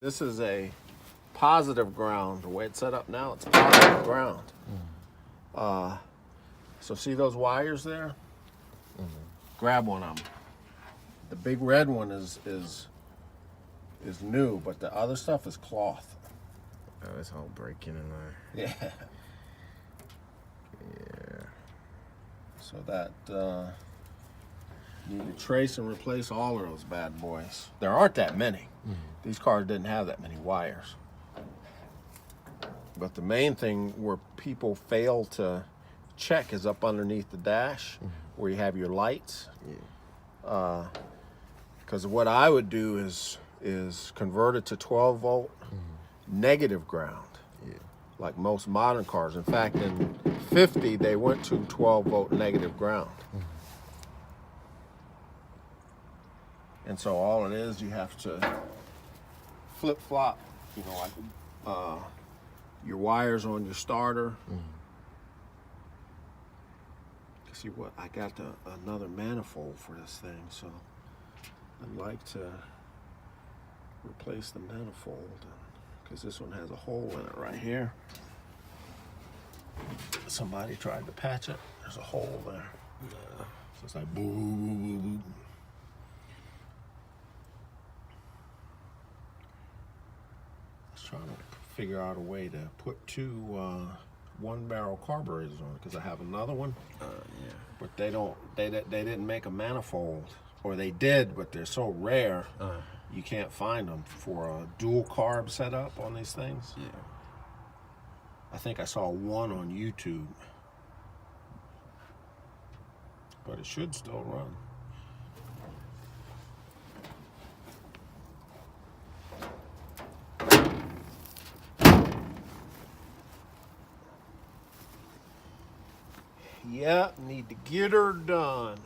This is a positive ground. The way it's set up now, it's positive ground. So see those wires there? Grab one of them. The big red one is new, but the other stuff is cloth. Oh, it's all breaking in there. Yeah. Yeah. So that you need to trace and replace all of those bad boys. There aren't that many. These cars didn't have that many wires. But the main thing where people fail to check is up underneath the dash where you have your lights. Yeah. Because what I would do is convert it to 12 volt negative ground. Yeah. Like most modern cars. In fact, in 50 they went to 12 volt negative ground. And so all it is, you have to flip flop, like your wires on your starter. See what, I got another manifold for this thing, so I'd like to replace the manifold because this one has a hole in it right here. Somebody tried to patch it. There's a hole there. So it's like boo, boo, boo, boo. I was trying to figure out a way to put two one-barrel carburetors on it because I have another one. Yeah. But they didn't make a manifold, or they did, but they're so rare you can't find them for a dual carb setup on these things. Yeah. I think I saw one on YouTube, but it should still run. Yeah, need to get her done.